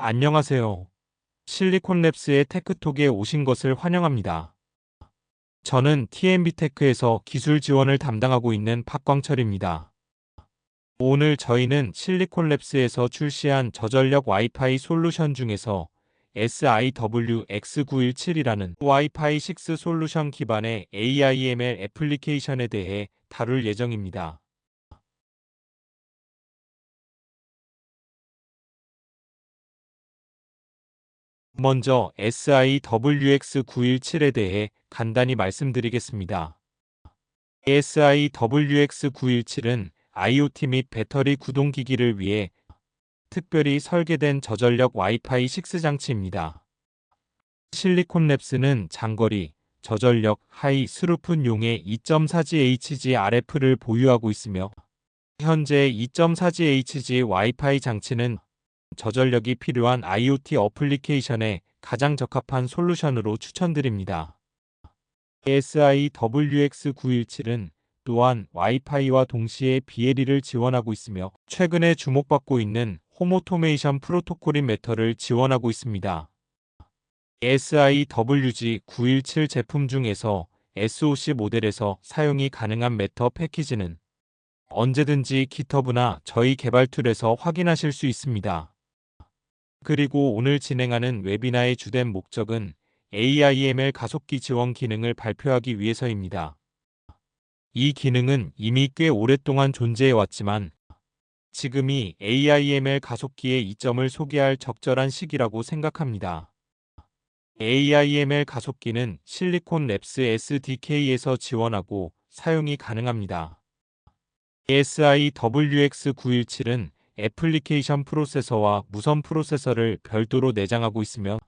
안녕하세요. 실리콘랩스의 테크톡에 오신 것을 환영합니다. 저는 TMB테크에서 기술 지원을 담당하고 있는 박광철입니다. 오늘 저희는 실리콘랩스에서 출시한 저전력 와이파이 솔루션 중에서 SIWX917이라는 와이파이 6 솔루션 기반의 AIML 애플리케이션에 대해 다룰 예정입니다. 먼저 SIWX917에 대해 간단히 말씀드리겠습니다. SIWX917은 IoT 및 배터리 구동기기를 위해 특별히 설계된 저전력 와이파이 6 장치입니다. 실리콘랩스는 장거리, 저전력, 하이 스루풋용의 2.4GHz RF를 보유하고 있으며 현재 2.4GHz 와이파이 장치는 저전력이 필요한 IoT 어플리케이션에 가장 적합한 솔루션으로 추천드립니다. SIWX917은 또한 와이파이와 동시에 BLE를 지원하고 있으며 최근에 주목받고 있는 홈 오토메이션 프로토콜인 매터를 지원하고 있습니다. SIWG917 제품 중에서 SoC 모델에서 사용이 가능한 매터 패키지는 언제든지 GitHub나 저희 개발 툴에서 확인하실 수 있습니다. 그리고 오늘 진행하는 웨비나의 주된 목적은 AIML 가속기 지원 기능을 발표하기 위해서입니다. 이 기능은 이미 꽤 오랫동안 존재해왔지만 지금이 AIML 가속기의 이점을 소개할 적절한 시기라고 생각합니다. AIML 가속기는 실리콘랩스 SDK에서 지원하고 사용이 가능합니다. SIWX917은 애플리케이션 프로세서와 무선 프로세서를 별도로 내장하고 있으며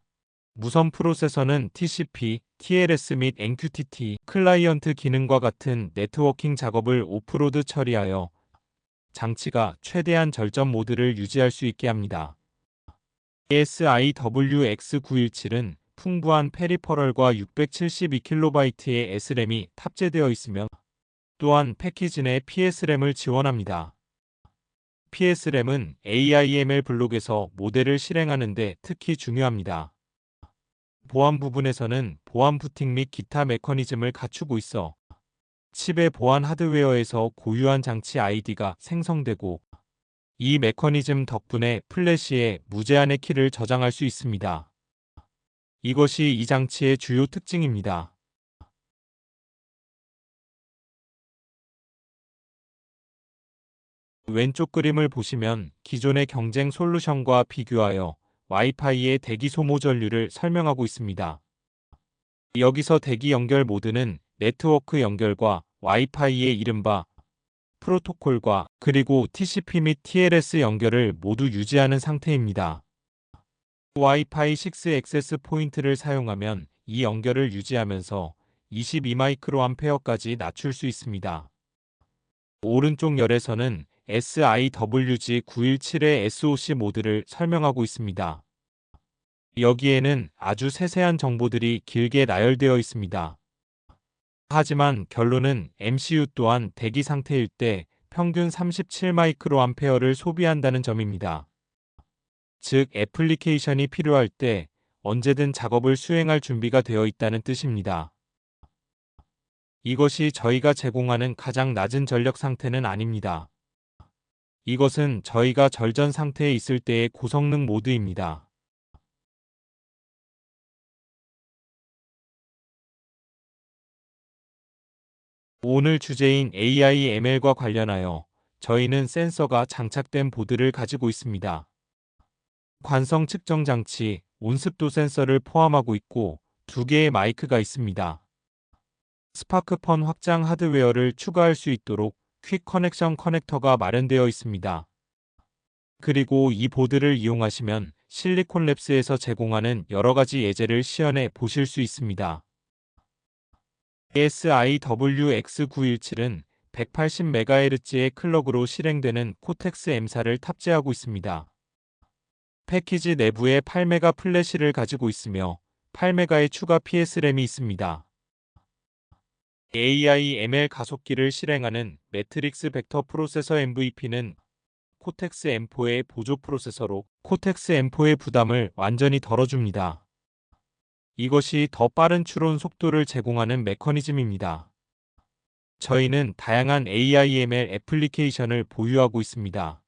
무선 프로세서는 TCP, TLS 및 MQTT, 클라이언트 기능과 같은 네트워킹 작업을 오프로드 처리하여 장치가 최대한 절전 모드를 유지할 수 있게 합니다. SIWX917은 풍부한 페리퍼럴과 672KB의 S램이 탑재되어 있으며 또한 패키지 내 PS램을 지원합니다. PS램은 AIML 블록에서 모델을 실행하는 데 특히 중요합니다. 보안 부분에서는 보안 부팅 및 기타 메커니즘을 갖추고 있어 칩의 보안 하드웨어에서 고유한 장치 아이디가 생성되고 이 메커니즘 덕분에 플래시에 무제한의 키를 저장할 수 있습니다. 이것이 이 장치의 주요 특징입니다. 왼쪽 그림을 보시면 기존의 경쟁 솔루션과 비교하여 와이파이의 대기 소모 전류를 설명하고 있습니다. 여기서 대기 연결 모드는 네트워크 연결과 와이파이의 이른바 프로토콜과 그리고 TCP 및 TLS 연결을 모두 유지하는 상태입니다. 와이파이 6 액세스 포인트를 사용하면 이 연결을 유지하면서 22마이크로암페어까지 낮출 수 있습니다. 오른쪽 열에서는 SIWG917의 SoC 모드를 설명하고 있습니다. 여기에는 아주 세세한 정보들이 길게 나열되어 있습니다. 하지만 결론은 MCU 또한 대기 상태일 때 평균 37마이크로암페어를 소비한다는 점입니다. 즉 애플리케이션이 필요할 때 언제든 작업을 수행할 준비가 되어 있다는 뜻입니다. 이것이 저희가 제공하는 가장 낮은 전력 상태는 아닙니다. 이것은 저희가 절전 상태에 있을 때의 고성능 모드입니다. 오늘 주제인 AIML과 관련하여 저희는 센서가 장착된 보드를 가지고 있습니다. 관성 측정 장치, 온습도 센서를 포함하고 있고 2개의 마이크가 있습니다. 스파크펀 확장 하드웨어를 추가할 수 있도록 퀵 커넥션 커넥터가 마련되어 있습니다. 그리고 이 보드를 이용하시면 실리콘랩스에서 제공하는 여러가지 예제를 시연해 보실 수 있습니다. SIWX917은 180MHz의 클럭으로 실행되는 코텍스 M사를 탑재하고 있습니다. 패키지 내부에 8메가 플래시를 가지고 있으며 8메가의 추가 PS램이 있습니다. AIML 가속기를 실행하는 매트릭스 벡터 프로세서 MVP는 코텍스 M4의 보조 프로세서로 코텍스 M4의 부담을 완전히 덜어줍니다. 이것이 더 빠른 추론 속도를 제공하는 메커니즘입니다. 저희는 다양한 AI/ML 애플리케이션을 보유하고 있습니다.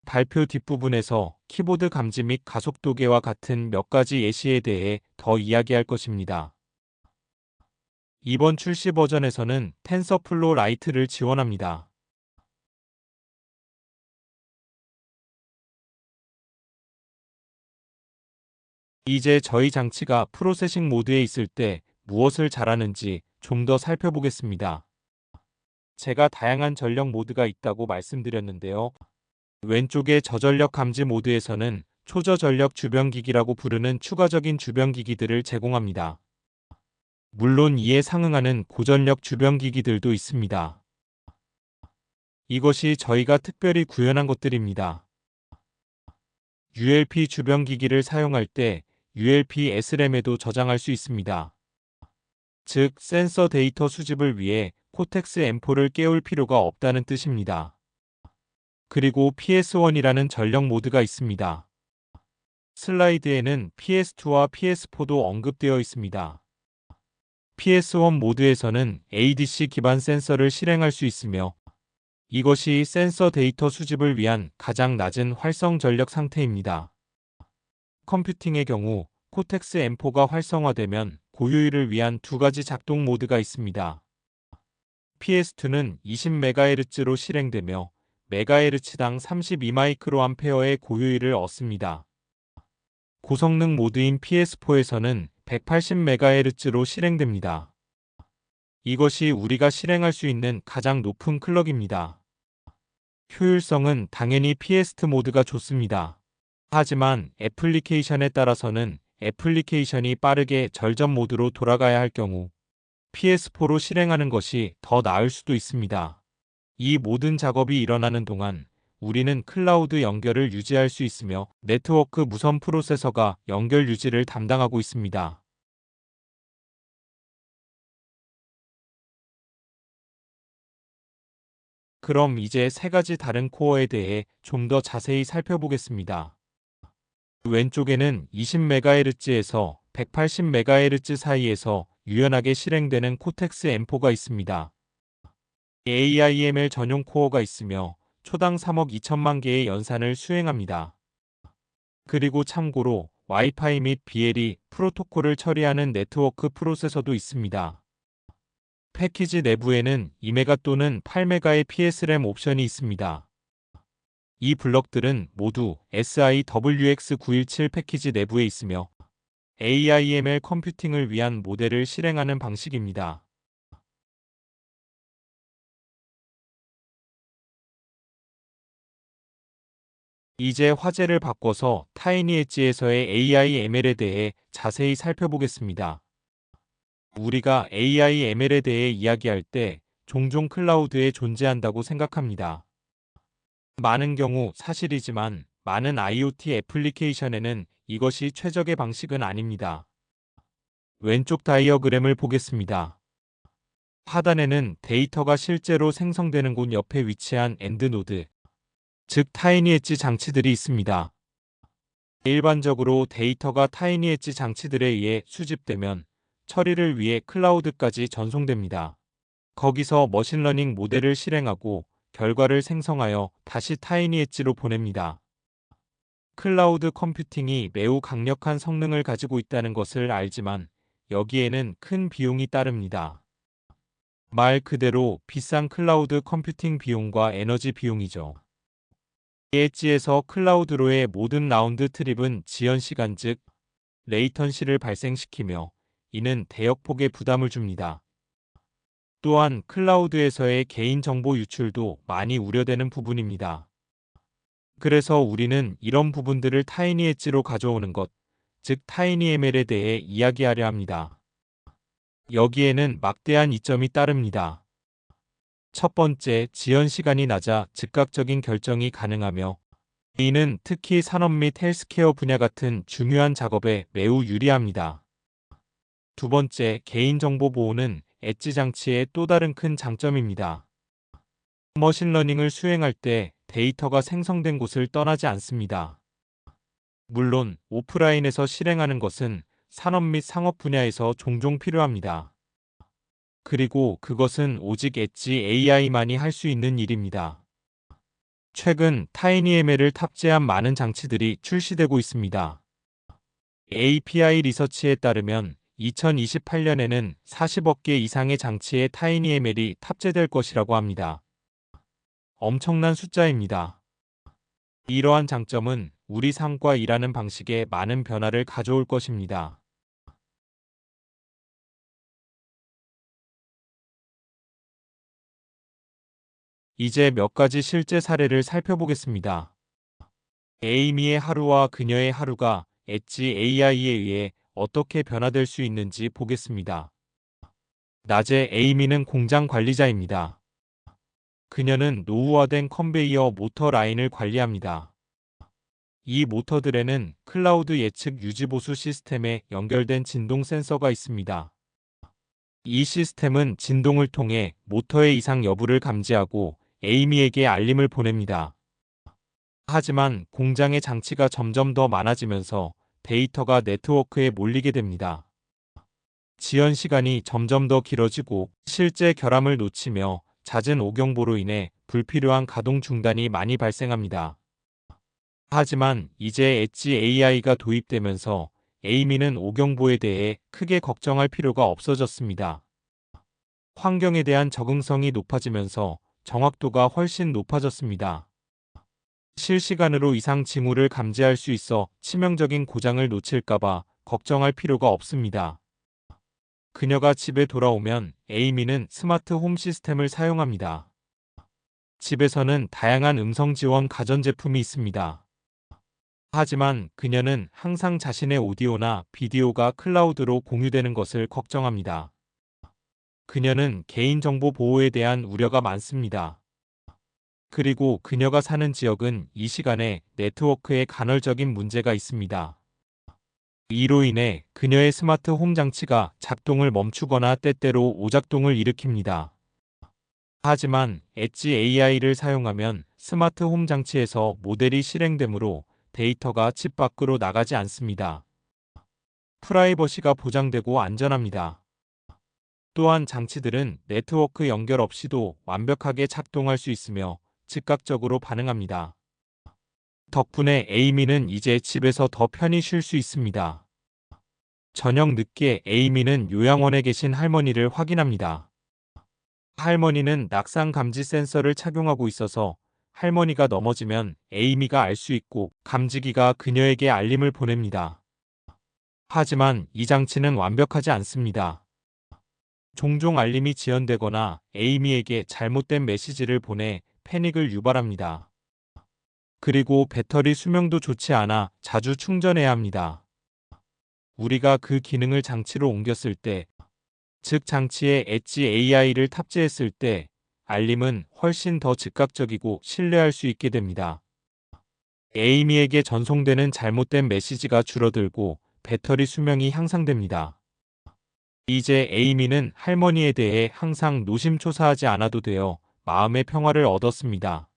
발표 뒷부분에서 키보드 감지 및 가속 도계와 같은 몇 가지 예시에 대해 더 이야기할 것입니다. 이번 출시 버전에서는 텐서플로 라이트를 지원합니다. 이제 저희 장치가 프로세싱 모드에 있을 때 무엇을 잘하는지 좀 더 살펴보겠습니다. 제가 다양한 전력 모드가 있다고 말씀드렸는데요. 왼쪽의 저전력 감지 모드에서는 초저전력 주변기기라고 부르는 추가적인 주변기기들을 제공합니다. 물론 이에 상응하는 고전력 주변기기들도 있습니다. 이것이 저희가 특별히 구현한 것들입니다. ULP 주변기기를 사용할 때 ULP SRAM에도 저장할 수 있습니다. 즉, 센서 데이터 수집을 위해 코텍스 M4를 깨울 필요가 없다는 뜻입니다. 그리고 PS1이라는 전력 모드가 있습니다. 슬라이드에는 PS2와 PS4도 언급되어 있습니다. PS1 모드에서는 ADC 기반 센서를 실행할 수 있으며 이것이 센서 데이터 수집을 위한 가장 낮은 활성 전력 상태입니다. 컴퓨팅의 경우 코텍스 M4가 활성화되면 고효율을 위한 두 가지 작동 모드가 있습니다. PS2는 20MHz로 실행되며 메가헤르츠당 32마이크로암페어의 고효율을 얻습니다. 고성능 모드인 PS4에서는 180MHz로 실행됩니다. 이것이 우리가 실행할 수 있는 가장 높은 클럭입니다. 효율성은 당연히 PS2 모드가 좋습니다. 하지만 애플리케이션에 따라서는 애플리케이션이 빠르게 절전 모드로 돌아가야 할 경우 PS4로 실행하는 것이 더 나을 수도 있습니다. 이 모든 작업이 일어나는 동안 우리는 클라우드 연결을 유지할 수 있으며 네트워크 무선 프로세서가 연결 유지를 담당하고 있습니다. 그럼 이제 세 가지 다른 코어에 대해 좀 더 자세히 살펴보겠습니다. 왼쪽에는 20MHz에서 180MHz 사이에서 유연하게 실행되는 코텍스 M4가 있습니다. AI/ML 전용 코어가 있으며 초당 3억 2천만 개의 연산을 수행합니다. 그리고 참고로 와이파이 및 BLE 프로토콜을 처리하는 네트워크 프로세서도 있습니다. 패키지 내부에는 2메가 또는 8메가의 PSRAM 옵션이 있습니다. 이 블럭들은 모두 SIWX917 패키지 내부에 있으며 AI/ML 컴퓨팅을 위한 모델을 실행하는 방식입니다. 이제 화제를 바꿔서 타이니 엣지에서의 AI/ML에 대해 자세히 살펴보겠습니다. 우리가 AI/ML에 대해 이야기할 때 종종 클라우드에 존재한다고 생각합니다. 많은 경우 사실이지만 많은 IoT 애플리케이션에는 이것이 최적의 방식은 아닙니다. 왼쪽 다이어그램을 보겠습니다. 하단에는 데이터가 실제로 생성되는 곳 옆에 위치한 엔드노드, 즉 타이니 엣지 장치들이 있습니다. 일반적으로 데이터가 타이니 엣지 장치들에 의해 수집되면 처리를 위해 클라우드까지 전송됩니다. 거기서 머신러닝 모델을 실행하고 결과를 생성하여 다시 타이니 엣지로 보냅니다. 클라우드 컴퓨팅이 매우 강력한 성능을 가지고 있다는 것을 알지만 여기에는 큰 비용이 따릅니다. 말 그대로 비싼 클라우드 컴퓨팅 비용과 에너지 비용이죠. 엣지에서 클라우드로의 모든 라운드 트립은 지연 시간 즉 레이턴시를 발생시키며 이는 대역폭의 부담을 줍니다. 또한 클라우드에서의 개인정보 유출도 많이 우려되는 부분입니다. 그래서 우리는 이런 부분들을 타이니 엣지로 가져오는 것, 즉 타이니ML에 대해 이야기하려 합니다. 여기에는 막대한 이점이 따릅니다. 첫 번째, 지연 시간이 낮아 즉각적인 결정이 가능하며 이는 특히 산업 및 헬스케어 분야 같은 중요한 작업에 매우 유리합니다. 두 번째, 개인정보 보호는 엣지 장치의 또 다른 큰 장점입니다. 머신러닝을 수행할 때 데이터가 생성된 곳을 떠나지 않습니다. 물론 오프라인에서 실행하는 것은 산업 및 상업 분야에서 종종 필요합니다. 그리고 그것은 오직 엣지 AI만이 할 수 있는 일입니다. 최근 타이니ML을 탑재한 많은 장치들이 출시되고 있습니다. API 리서치에 따르면 2028년에는 40억 개 이상의 장치에 타이니ML이 탑재될 것이라고 합니다. 엄청난 숫자입니다. 이러한 장점은 우리 삶과 일하는 방식에 많은 변화를 가져올 것입니다. 이제 몇 가지 실제 사례를 살펴보겠습니다. 에이미의 하루와 그녀의 하루가 엣지 AI에 의해 어떻게 변화될 수 있는지 보겠습니다. 낮에 에이미는 공장 관리자입니다. 그녀는 노후화된 컨베이어 모터 라인을 관리합니다. 이 모터들에는 클라우드 예측 유지보수 시스템에 연결된 진동 센서가 있습니다. 이 시스템은 진동을 통해 모터의 이상 여부를 감지하고 에이미에게 알림을 보냅니다. 하지만 공장의 장치가 점점 더 많아지면서 데이터가 네트워크에 몰리게 됩니다. 지연 시간이 점점 더 길어지고 실제 결함을 놓치며 잦은 오경보로 인해 불필요한 가동 중단이 많이 발생합니다. 하지만 이제 엣지 AI가 도입되면서 에이미는 오경보에 대해 크게 걱정할 필요가 없어졌습니다. 환경에 대한 적응성이 높아지면서 정확도가 훨씬 높아졌습니다. 실시간으로 이상 징후를 감지할 수 있어 치명적인 고장을 놓칠까봐 걱정할 필요가 없습니다. 그녀가 집에 돌아오면 에이미는 스마트 홈 시스템을 사용합니다. 집에서는 다양한 음성 지원 가전제품이 있습니다. 하지만 그녀는 항상 자신의 오디오나 비디오가 클라우드로 공유되는 것을 걱정합니다. 그녀는 개인정보 보호에 대한 우려가 많습니다. 그리고 그녀가 사는 지역은 이 시간에 네트워크에 간헐적인 문제가 있습니다. 이로 인해 그녀의 스마트 홈 장치가 작동을 멈추거나 때때로 오작동을 일으킵니다. 하지만 엣지 AI를 사용하면 스마트 홈 장치에서 모델이 실행되므로 데이터가 칩 밖으로 나가지 않습니다. 프라이버시가 보장되고 안전합니다. 또한 장치들은 네트워크 연결 없이도 완벽하게 작동할 수 있으며 즉각적으로 반응합니다. 덕분에 에이미는 이제 집에서 더 편히 쉴 수 있습니다. 저녁 늦게 에이미는 요양원에 계신 할머니를 확인합니다. 할머니는 낙상 감지 센서를 착용하고 있어서 할머니가 넘어지면 에이미가 알 수 있고 감지기가 그녀에게 알림을 보냅니다. 하지만 이 장치는 완벽하지 않습니다. 종종 알림이 지연되거나 에이미에게 잘못된 메시지를 보내 패닉을 유발합니다. 그리고 배터리 수명도 좋지 않아 자주 충전해야 합니다. 우리가 그 기능을 장치로 옮겼을 때, 즉 장치에 엣지 AI를 탑재했을 때 알림은 훨씬 더 즉각적이고 신뢰할 수 있게 됩니다. 에이미에게 전송되는 잘못된 메시지가 줄어들고 배터리 수명이 향상됩니다. 이제 에이미는 할머니에 대해 항상 노심초사하지 않아도 되어 마음의 평화를 얻었습니다.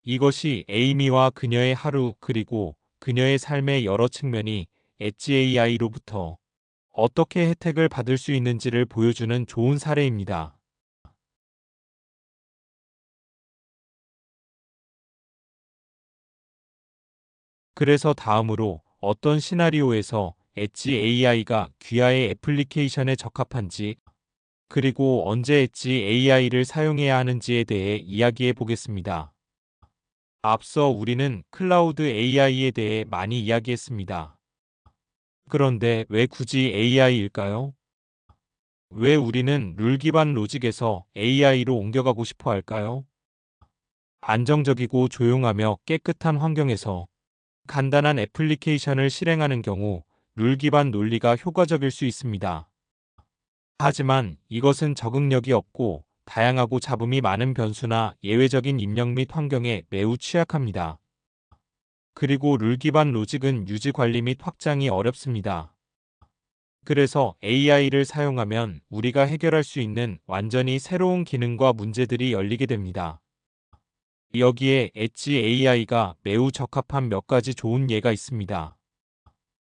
이것이 에이미와 그녀의 하루 그리고 그녀의 삶의 여러 측면이 엣지 AI로부터 어떻게 혜택을 받을 수 있는지를 보여주는 좋은 사례입니다. 그래서 다음으로 어떤 시나리오에서 엣지 AI가 귀하의 애플리케이션에 적합한지 그리고 언제 엣지 AI를 사용해야 하는지에 대해 이야기해 보겠습니다. 앞서 우리는 클라우드 AI에 대해 많이 이야기했습니다. 그런데 왜 굳이 AI일까요? 왜 우리는 룰 기반 로직에서 AI로 옮겨가고 싶어 할까요? 안정적이고 조용하며 깨끗한 환경에서 간단한 애플리케이션을 실행하는 경우 룰 기반 논리가 효과적일 수 있습니다. 하지만 이것은 적응력이 없고 다양하고 잡음이 많은 변수나 예외적인 입력 및 환경에 매우 취약합니다. 그리고 룰 기반 로직은 유지 관리 및 확장이 어렵습니다. 그래서 AI를 사용하면 우리가 해결할 수 있는 완전히 새로운 기능과 문제들이 열리게 됩니다. 여기에 엣지 AI가 매우 적합한 몇 가지 좋은 예가 있습니다.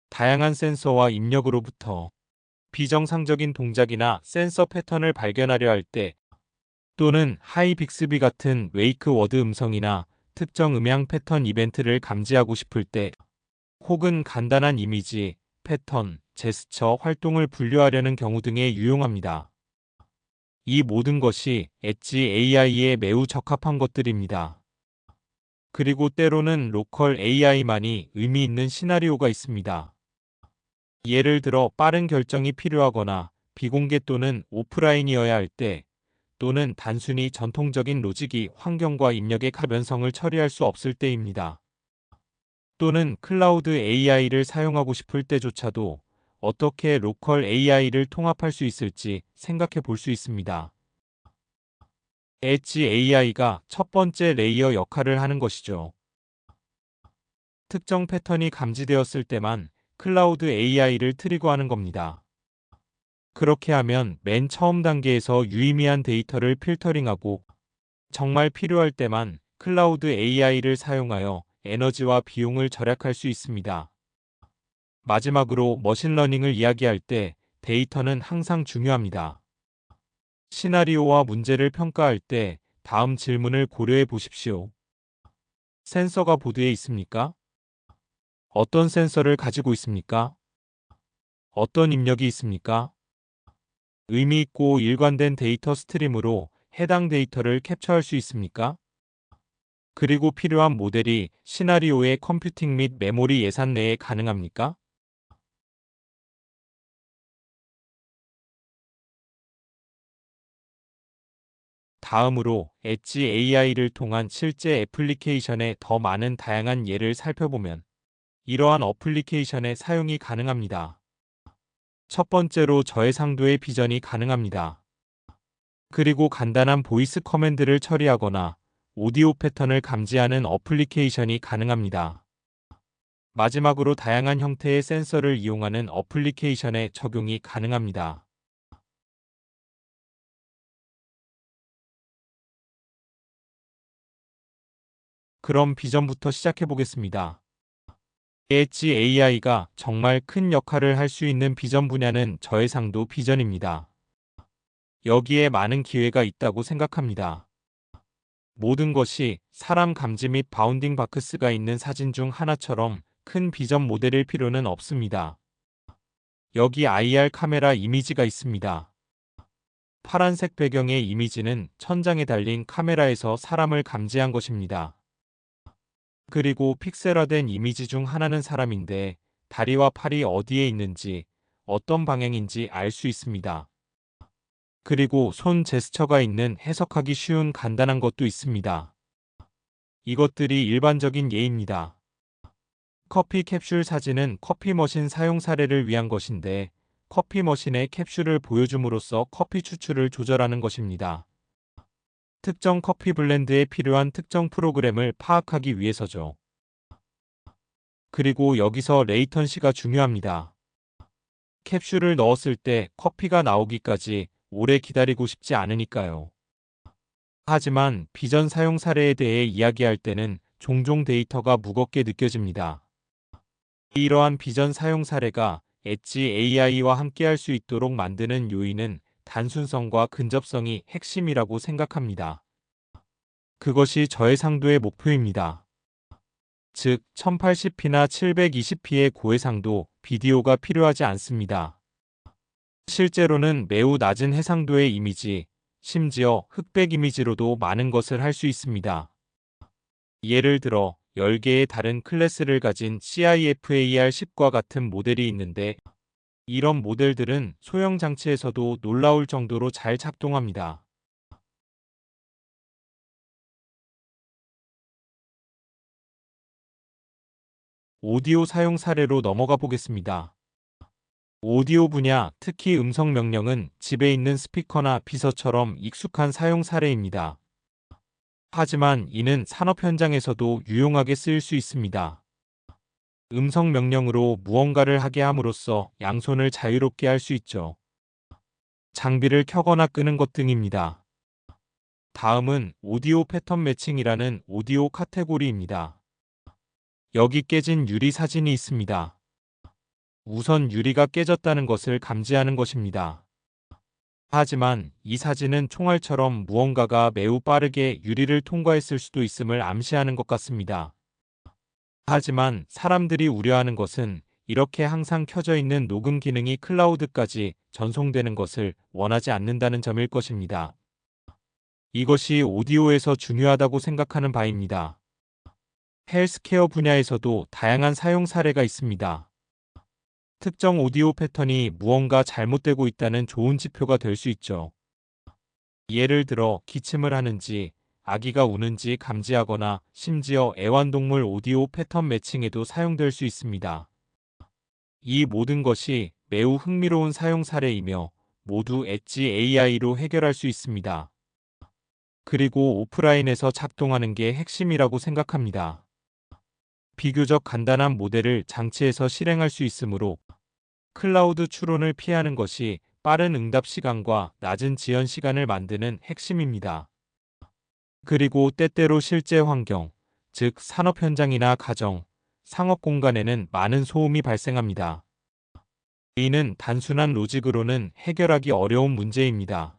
다양한 센서와 입력으로부터 비정상적인 동작이나 센서 패턴을 발견하려 할 때, 또는 하이 빅스비 같은 웨이크 워드 음성이나 특정 음향 패턴 이벤트를 감지하고 싶을 때, 혹은 간단한 이미지, 패턴, 제스처 활동을 분류하려는 경우 등에 유용합니다. 이 모든 것이 엣지 AI에 매우 적합한 것들입니다. 그리고 때로는 로컬 AI만이 의미 있는 시나리오가 있습니다. 예를 들어 빠른 결정이 필요하거나 비공개 또는 오프라인이어야 할 때, 또는 단순히 전통적인 로직이 환경과 입력의 가변성을 처리할 수 없을 때입니다. 또는 클라우드 AI를 사용하고 싶을 때조차도 어떻게 로컬 AI를 통합할 수 있을지 생각해 볼 수 있습니다. 엣지 AI가 첫 번째 레이어 역할을 하는 것이죠. 특정 패턴이 감지되었을 때만 클라우드 AI를 트리거하는 겁니다. 그렇게 하면 맨 처음 단계에서 유의미한 데이터를 필터링하고 정말 필요할 때만 클라우드 AI를 사용하여 에너지와 비용을 절약할 수 있습니다. 마지막으로 머신러닝을 이야기할 때 데이터는 항상 중요합니다. 시나리오와 문제를 평가할 때 다음 질문을 고려해 보십시오. 센서가 보드에 있습니까? 어떤 센서를 가지고 있습니까? 어떤 입력이 있습니까? 의미 있고 일관된 데이터 스트림으로 해당 데이터를 캡처할 수 있습니까? 그리고 필요한 모델이 시나리오의 컴퓨팅 및 메모리 예산 내에 가능합니까? 다음으로 엣지 AI를 통한 실제 애플리케이션의 더 많은 다양한 예를 살펴보면 이러한 어플리케이션의 사용이 가능합니다. 첫 번째로 저해상도의 비전이 가능합니다. 그리고 간단한 보이스 커맨드를 처리하거나 오디오 패턴을 감지하는 어플리케이션이 가능합니다. 마지막으로 다양한 형태의 센서를 이용하는 어플리케이션의 적용이 가능합니다. 그럼 비전부터 시작해 보겠습니다. 엣지 AI가 정말 큰 역할을 할 수 있는 비전 분야는 저해상도 비전입니다. 여기에 많은 기회가 있다고 생각합니다. 모든 것이 사람 감지 및 바운딩 바크스가 있는 사진 중 하나처럼 큰 비전 모델일 필요는 없습니다. 여기 IR 카메라 이미지가 있습니다. 파란색 배경의 이미지는 천장에 달린 카메라에서 사람을 감지한 것입니다. 그리고 픽셀화된 이미지 중 하나는 사람인데 다리와 팔이 어디에 있는지, 어떤 방향인지 알 수 있습니다. 그리고 손 제스처가 있는 해석하기 쉬운 간단한 것도 있습니다. 이것들이 일반적인 예입니다. 커피 캡슐 사진은 커피 머신 사용 사례를 위한 것인데 커피 머신의 캡슐을 보여줌으로써 커피 추출을 조절하는 것입니다. 특정 커피 블렌드에 필요한 특정 프로그램을 파악하기 위해서죠. 그리고 여기서 레이턴시가 중요합니다. 캡슐을 넣었을 때 커피가 나오기까지 오래 기다리고 싶지 않으니까요. 하지만 비전 사용 사례에 대해 이야기할 때는 종종 데이터가 무겁게 느껴집니다. 이러한 비전 사용 사례가 엣지 AI와 함께할 수 있도록 만드는 요인은 단순성과 근접성이 핵심이라고 생각합니다. 그것이 저해상도의 목표입니다. 즉 1080p나 720p의 고해상도 비디오가 필요하지 않습니다. 실제로는 매우 낮은 해상도의 이미지, 심지어 흑백 이미지로도 많은 것을 할 수 있습니다. 예를 들어 10개의 다른 클래스를 가진 CIFAR10과 같은 모델이 있는데 이런 모델들은 소형 장치에서도 놀라울 정도로 잘 작동합니다. 오디오 사용 사례로 넘어가 보겠습니다. 오디오 분야, 특히 음성 명령은 집에 있는 스피커나 비서처럼 익숙한 사용 사례입니다. 하지만 이는 산업 현장에서도 유용하게 쓰일 수 있습니다. 음성 명령으로 무언가를 하게 함으로써 양손을 자유롭게 할 수 있죠. 장비를 켜거나 끄는 것 등입니다. 다음은 오디오 패턴 매칭이라는 오디오 카테고리입니다. 여기 깨진 유리 사진이 있습니다. 우선 유리가 깨졌다는 것을 감지하는 것입니다. 하지만 이 사진은 총알처럼 무언가가 매우 빠르게 유리를 통과했을 수도 있음을 암시하는 것 같습니다. 하지만 사람들이 우려하는 것은 이렇게 항상 켜져 있는 녹음 기능이 클라우드까지 전송되는 것을 원하지 않는다는 점일 것입니다. 이것이 오디오에서 중요하다고 생각하는 바입니다. 헬스케어 분야에서도 다양한 사용 사례가 있습니다. 특정 오디오 패턴이 무언가 잘못되고 있다는 좋은 지표가 될 수 있죠. 예를 들어 기침을 하는지, 아기가 우는지 감지하거나 심지어 애완동물 오디오 패턴 매칭에도 사용될 수 있습니다. 이 모든 것이 매우 흥미로운 사용 사례이며 모두 엣지 AI로 해결할 수 있습니다. 그리고 오프라인에서 작동하는 게 핵심이라고 생각합니다. 비교적 간단한 모델을 장치에서 실행할 수 있으므로 클라우드 추론을 피하는 것이 빠른 응답 시간과 낮은 지연 시간을 만드는 핵심입니다. 그리고 때때로 실제 환경, 즉 산업 현장이나 가정, 상업 공간에는 많은 소음이 발생합니다. 이는 단순한 로직으로는 해결하기 어려운 문제입니다.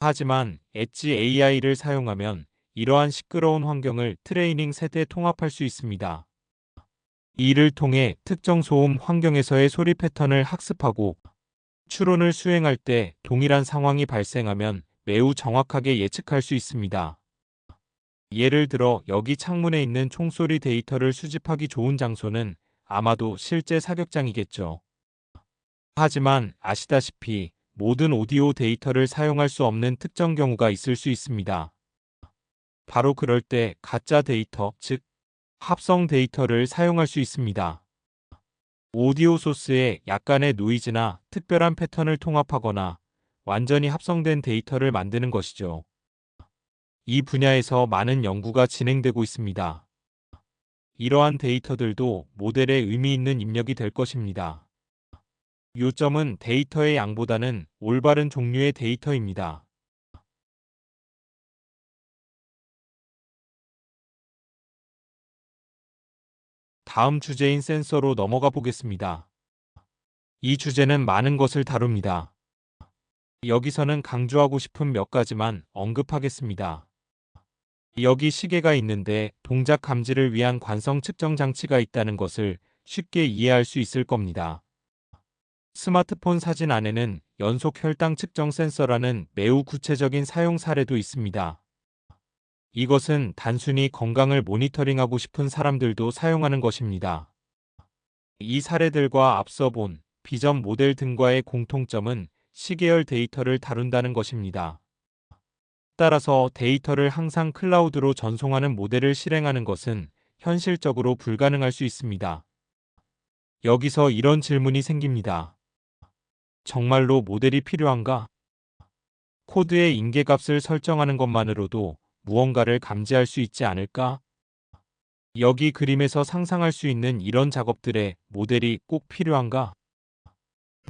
하지만 엣지 AI를 사용하면 이러한 시끄러운 환경을 트레이닝 세대 통합할 수 있습니다. 이를 통해 특정 소음 환경에서의 소리 패턴을 학습하고 추론을 수행할 때 동일한 상황이 발생하면 매우 정확하게 예측할 수 있습니다. 예를 들어 여기 창문에 있는 총소리 데이터를 수집하기 좋은 장소는 아마도 실제 사격장이겠죠. 하지만 아시다시피 모든 오디오 데이터를 사용할 수 없는 특정 경우가 있을 수 있습니다. 바로 그럴 때 가짜 데이터, 즉 합성 데이터를 사용할 수 있습니다. 오디오 소스에 약간의 노이즈나 특별한 패턴을 통합하거나 완전히 합성된 데이터를 만드는 것이죠. 이 분야에서 많은 연구가 진행되고 있습니다. 이러한 데이터들도 모델에 의미 있는 입력이 될 것입니다. 요점은 데이터의 양보다는 올바른 종류의 데이터입니다. 다음 주제인 센서로 넘어가 보겠습니다. 이 주제는 많은 것을 다룹니다. 여기서는 강조하고 싶은 몇 가지만 언급하겠습니다. 여기 시계가 있는데 동작 감지를 위한 관성 측정 장치가 있다는 것을 쉽게 이해할 수 있을 겁니다. 스마트폰 사진 안에는 연속 혈당 측정 센서라는 매우 구체적인 사용 사례도 있습니다. 이것은 단순히 건강을 모니터링하고 싶은 사람들도 사용하는 것입니다. 이 사례들과 앞서 본 비전 모델 등과의 공통점은 시계열 데이터를 다룬다는 것입니다. 따라서 데이터를 항상 클라우드로 전송하는 모델을 실행하는 것은 현실적으로 불가능할 수 있습니다. 여기서 이런 질문이 생깁니다. 정말로 모델이 필요한가? 코드의 인계값을 설정하는 것만으로도 무언가를 감지할 수 있지 않을까? 여기 그림에서 상상할 수 있는 이런 작업들에 모델이 꼭 필요한가?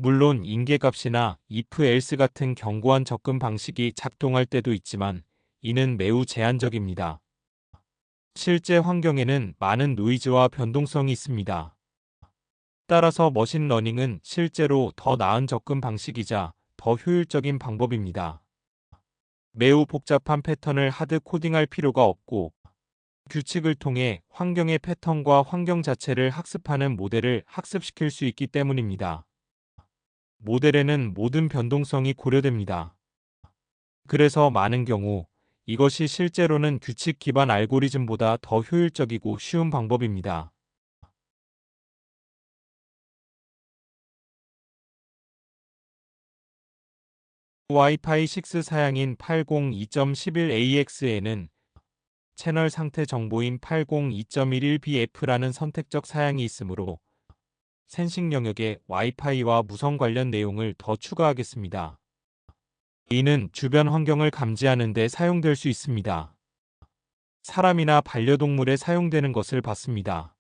물론 인계값이나 if else 같은 견고한 접근 방식이 작동할 때도 있지만 이는 매우 제한적입니다. 실제 환경에는 많은 노이즈와 변동성이 있습니다. 따라서 머신러닝은 실제로 더 나은 접근 방식이자 더 효율적인 방법입니다. 매우 복잡한 패턴을 하드 코딩할 필요가 없고 규칙을 통해 환경의 패턴과 환경 자체를 학습하는 모델을 학습시킬 수 있기 때문입니다. 모델에는 모든 변동성이 고려됩니다. 그래서 많은 경우 이것이 실제로는 규칙 기반 알고리즘보다 더 효율적이고 쉬운 방법입니다. 와이파이 6 사양인 802.11ax에는 채널 상태 정보인 802.11bf라는 선택적 사양이 있으므로 센싱 영역에 와이파이와 무선 관련 내용을 더 추가하겠습니다. 이는 주변 환경을 감지하는 데 사용될 수 있습니다. 사람이나 반려동물에 사용되는 것을 봤습니다.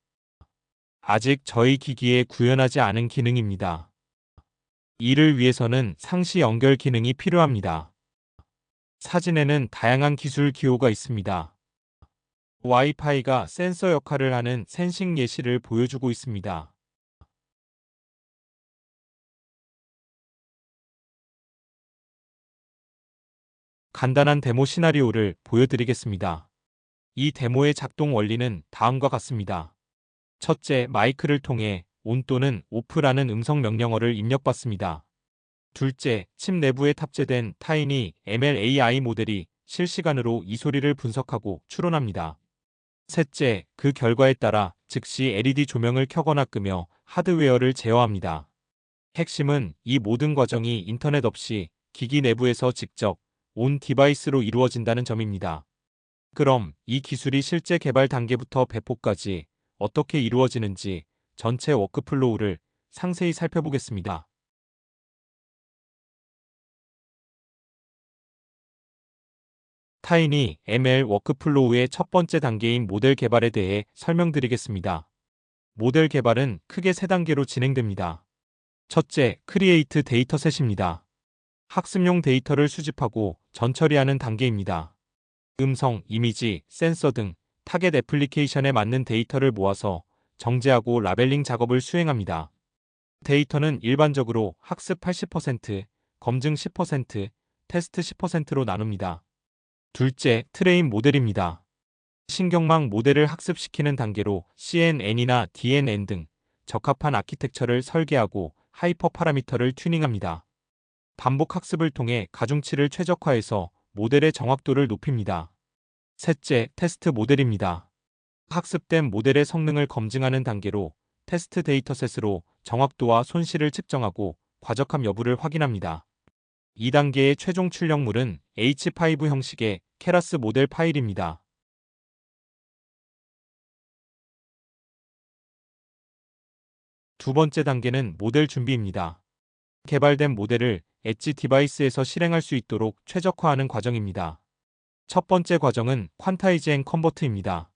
아직 저희 기기에 구현하지 않은 기능입니다. 이를 위해서는 상시 연결 기능이 필요합니다. 사진에는 다양한 기술 기호가 있습니다. 와이파이가 센서 역할을 하는 센싱 예시를 보여주고 있습니다. 간단한 데모 시나리오를 보여드리겠습니다. 이 데모의 작동 원리는 다음과 같습니다. 첫째, 마이크를 통해 ON 또는 OFF라는 음성 명령어를 입력받습니다. 둘째, 칩 내부에 탑재된 타이니 ML AI 모델이 실시간으로 이 소리를 분석하고 추론합니다. 셋째, 그 결과에 따라 즉시 LED 조명을 켜거나 끄며 하드웨어를 제어합니다. 핵심은 이 모든 과정이 인터넷 없이 기기 내부에서 직접 온 디바이스로 이루어진다는 점입니다. 그럼 이 기술이 실제 개발 단계부터 배포까지 어떻게 이루어지는지 전체 워크플로우를 상세히 살펴보겠습니다. 타이니 ML 워크플로우의 첫 번째 단계인 모델 개발에 대해 설명드리겠습니다. 모델 개발은 크게 세 단계로 진행됩니다. 첫째, 크리에이트 데이터셋입니다. 학습용 데이터를 수집하고 전처리하는 단계입니다. 음성, 이미지, 센서 등 타겟 애플리케이션에 맞는 데이터를 모아서 정제하고 라벨링 작업을 수행합니다. 데이터는 일반적으로 학습 80%, 검증 10%, 테스트 10%로 나눕니다. 둘째, 트레인 모델입니다. 신경망 모델을 학습시키는 단계로 CNN이나 DNN 등 적합한 아키텍처를 설계하고 하이퍼 파라미터를 튜닝합니다. 반복 학습을 통해 가중치를 최적화해서 모델의 정확도를 높입니다. 셋째, 테스트 모델입니다. 학습된 모델의 성능을 검증하는 단계로 테스트 데이터셋으로 정확도와 손실을 측정하고 과적함 여부를 확인합니다. 2단계의 최종 출력물은 H5 형식의 케라스 모델 파일입니다. 두 번째 단계는 모델 준비입니다. 개발된 모델을 엣지 디바이스에서 실행할 수 있도록 최적화하는 과정입니다. 첫 번째 과정은 퀀타이즈 앤 컨버트입니다.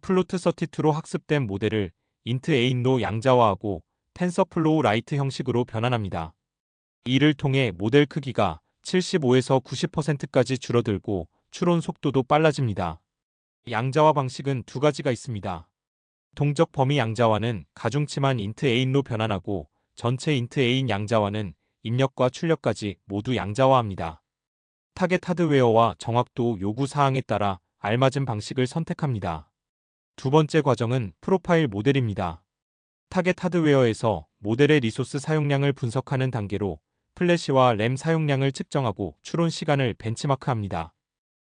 플로트 32로 학습된 모델을 인트 A로 양자화하고 텐서플로우 라이트 형식으로 변환합니다. 이를 통해 모델 크기가 75에서 90%까지 줄어들고 추론 속도도 빨라집니다. 양자화 방식은 두 가지가 있습니다. 동적 범위 양자화는 가중치만 인트 A로 변환하고 전체 인트 A인 양자화는 입력과 출력까지 모두 양자화합니다. 타겟 하드웨어와 정확도 요구 사항에 따라 알맞은 방식을 선택합니다. 두 번째 과정은 프로파일 모델입니다. 타겟 하드웨어에서 모델의 리소스 사용량을 분석하는 단계로 플래시와 램 사용량을 측정하고 추론 시간을 벤치마크합니다.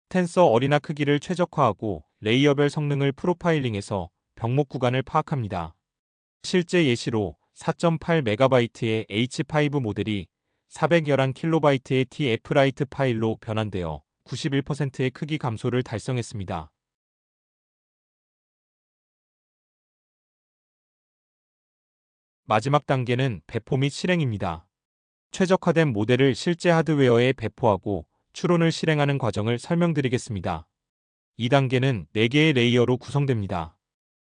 텐서 어리나 크기를 최적화하고 레이어별 성능을 프로파일링해서 병목 구간을 파악합니다. 실제 예시로 4.8MB의 H5 모델이 411KB의 TF-라이트 파일로 변환되어 91%의 크기 감소를 달성했습니다. 마지막 단계는 배포 및 실행입니다. 최적화된 모델을 실제 하드웨어에 배포하고 추론을 실행하는 과정을 설명드리겠습니다. 이 단계는 4개의 레이어로 구성됩니다.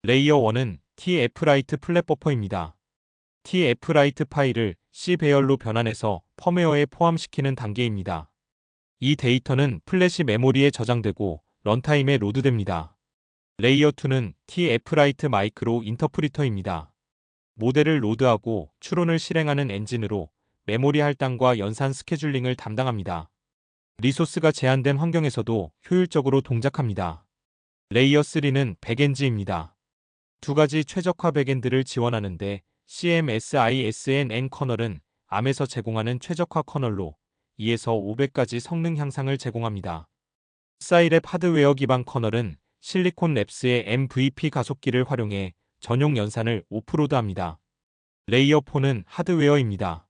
레이어 1은 TF-라이트 플랫 버퍼입니다. TF-라이트 파일을 C 배열로 변환해서 펌웨어에 포함시키는 단계입니다. 이 데이터는 플래시 메모리에 저장되고 런타임에 로드됩니다. 레이어 2는 TF-라이트 마이크로 인터프리터입니다. 모델을 로드하고 추론을 실행하는 엔진으로 메모리 할당과 연산 스케줄링을 담당합니다. 리소스가 제한된 환경에서도 효율적으로 동작합니다. 레이어 3는 백엔드입니다. 두 가지 최적화 백엔드를 지원하는데 CMSISNN 커널은 암에서 제공하는 최적화 커널로 2에서 500까지 성능 향상을 제공합니다. 사이랩 하드웨어 기반 커널은 실리콘 랩스의 MVP 가속기를 활용해 전용 연산을 오프로드합니다. 레이어 4는 하드웨어입니다.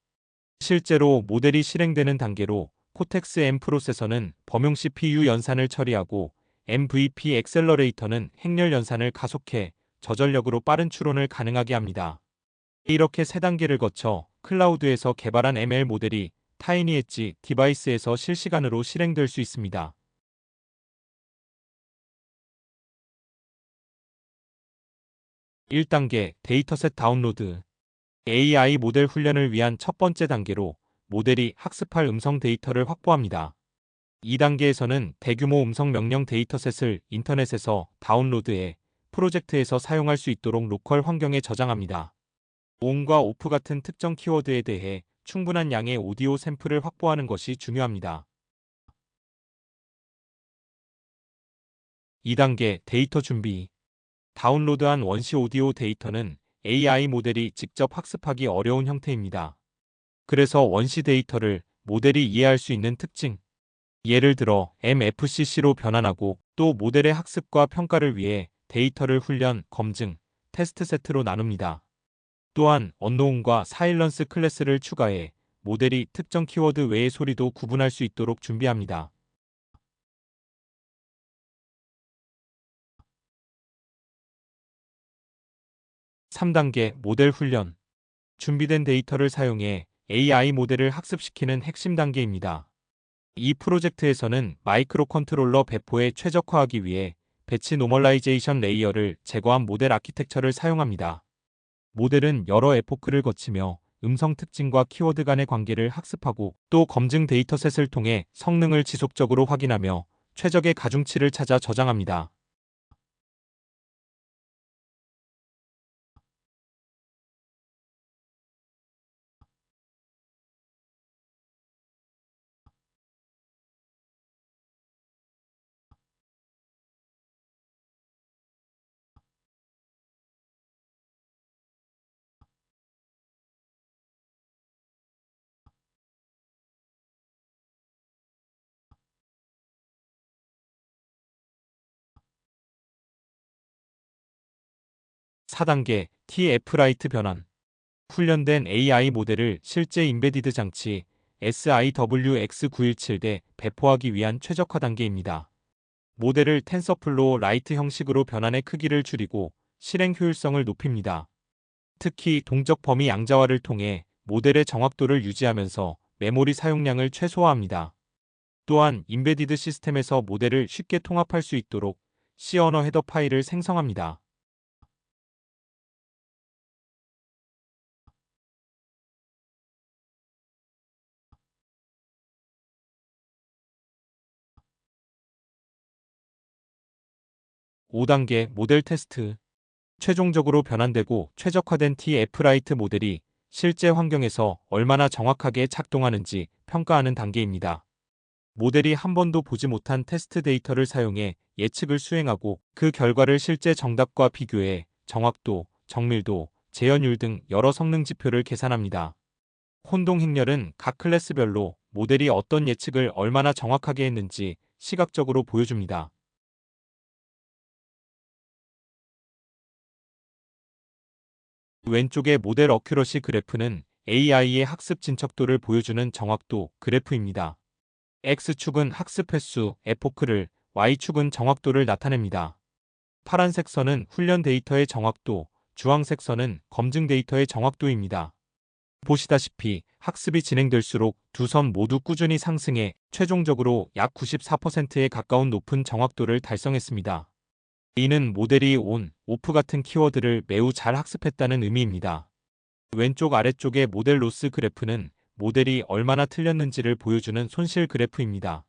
실제로 모델이 실행되는 단계로 코텍스 M 프로세서는 범용 CPU 연산을 처리하고 MVP 엑셀러레이터는 행렬 연산을 가속해 저전력으로 빠른 추론을 가능하게 합니다. 이렇게 세 단계를 거쳐 클라우드에서 개발한 ML 모델이 타이니 엣지 디바이스에서 실시간으로 실행될 수 있습니다. 1단계 데이터셋 다운로드. AI 모델 훈련을 위한 첫 번째 단계로 모델이 학습할 음성 데이터를 확보합니다. 2단계에서는 대규모 음성 명령 데이터셋을 인터넷에서 다운로드해 프로젝트에서 사용할 수 있도록 로컬 환경에 저장합니다. ON과 OFF 같은 특정 키워드에 대해 충분한 양의 오디오 샘플을 확보하는 것이 중요합니다. 2단계 데이터 준비. 다운로드한 원시 오디오 데이터는 AI 모델이 직접 학습하기 어려운 형태입니다. 그래서 원시 데이터를 모델이 이해할 수 있는 특징, 예를 들어 MFCC로 변환하고 또 모델의 학습과 평가를 위해 데이터를 훈련, 검증, 테스트 세트로 나눕니다. 또한 언노운과 사일런스 클래스를 추가해 모델이 특정 키워드 외의 소리도 구분할 수 있도록 준비합니다. 3단계 모델 훈련. 준비된 데이터를 사용해 AI 모델을 학습시키는 핵심 단계입니다. 이 프로젝트에서는 마이크로 컨트롤러 배포에 최적화하기 위해 배치 노멀라이제이션 레이어를 제거한 모델 아키텍처를 사용합니다. 모델은 여러 에포크를 거치며 음성 특징과 키워드 간의 관계를 학습하고 또 검증 데이터셋을 통해 성능을 지속적으로 확인하며 최적의 가중치를 찾아 저장합니다. 4단계 TF-라이트 변환. 훈련된 AI 모델을 실제 인베디드 장치 SIWX917대 배포하기 위한 최적화 단계입니다. 모델을 텐서플로우 라이트 형식으로 변환해 크기를 줄이고 실행 효율성을 높입니다. 특히 동적 범위 양자화를 통해 모델의 정확도를 유지하면서 메모리 사용량을 최소화합니다. 또한 인베디드 시스템에서 모델을 쉽게 통합할 수 있도록 C 언어 헤더 파일을 생성합니다. 5단계 모델 테스트. 최종적으로 변환되고 최적화된 TF-라이트 모델이 실제 환경에서 얼마나 정확하게 작동하는지 평가하는 단계입니다. 모델이 한 번도 보지 못한 테스트 데이터를 사용해 예측을 수행하고 그 결과를 실제 정답과 비교해 정확도, 정밀도, 재현율 등 여러 성능 지표를 계산합니다. 혼동 행렬은 각 클래스별로 모델이 어떤 예측을 얼마나 정확하게 했는지 시각적으로 보여줍니다. 왼쪽의 모델 어큐러시 그래프는 AI의 학습 진척도를 보여주는 정확도 그래프입니다. X축은 학습 횟수, 에포크를, Y축은 정확도를 나타냅니다. 파란색 선은 훈련 데이터의 정확도, 주황색 선은 검증 데이터의 정확도입니다. 보시다시피 학습이 진행될수록 두 선 모두 꾸준히 상승해 최종적으로 약 94%에 가까운 높은 정확도를 달성했습니다. 이는 모델이 on, off 같은 키워드를 매우 잘 학습했다는 의미입니다. 왼쪽 아래쪽의 모델 로스 그래프는 모델이 얼마나 틀렸는지를 보여주는 손실 그래프입니다.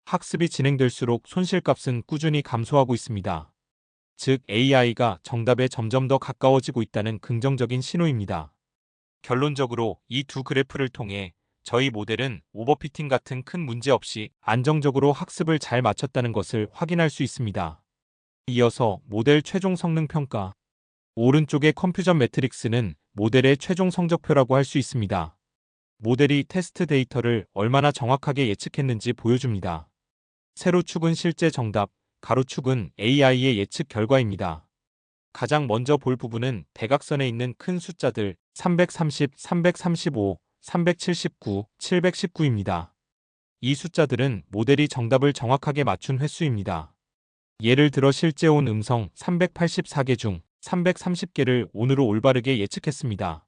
학습이 진행될수록 손실값은 꾸준히 감소하고 있습니다. 즉 AI가 정답에 점점 더 가까워지고 있다는 긍정적인 신호입니다. 결론적으로 이 두 그래프를 통해 저희 모델은 오버피팅 같은 큰 문제 없이 안정적으로 학습을 잘 마쳤다는 것을 확인할 수 있습니다. 이어서 모델 최종 성능 평가. 오른쪽의 컴퓨전 매트릭스는 모델의 최종 성적표라고 할 수 있습니다. 모델이 테스트 데이터를 얼마나 정확하게 예측했는지 보여줍니다. 세로축은 실제 정답, 가로축은 AI의 예측 결과입니다. 가장 먼저 볼 부분은 대각선에 있는 큰 숫자들 330, 335, 379, 719입니다. 이 숫자들은 모델이 정답을 정확하게 맞춘 횟수입니다. 예를 들어 실제 온 음성 384개 중 330개를 온으로 올바르게 예측했습니다.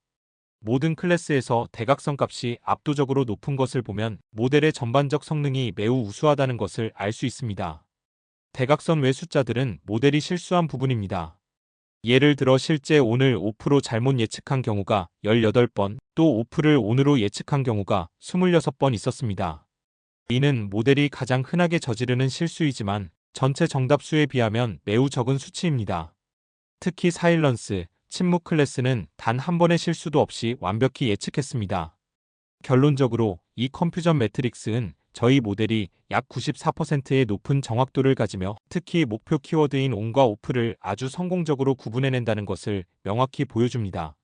모든 클래스에서 대각선 값이 압도적으로 높은 것을 보면 모델의 전반적 성능이 매우 우수하다는 것을 알 수 있습니다. 대각선 외 숫자들은 모델이 실수한 부분입니다. 예를 들어 실제 on을 off로 잘못 예측한 경우가 18번, 또 off를 on으로 예측한 경우가 26번 있었습니다. 이는 모델이 가장 흔하게 저지르는 실수이지만 전체 정답 수에 비하면 매우 적은 수치입니다. 특히 사일런스, 침묵 클래스는 단 한 번의 실수도 없이 완벽히 예측했습니다. 결론적으로 이 컴퓨전 매트릭스는 저희 모델이 약 94%의 높은 정확도를 가지며 특히 목표 키워드인 on과 off를 아주 성공적으로 구분해낸다는 것을 명확히 보여줍니다.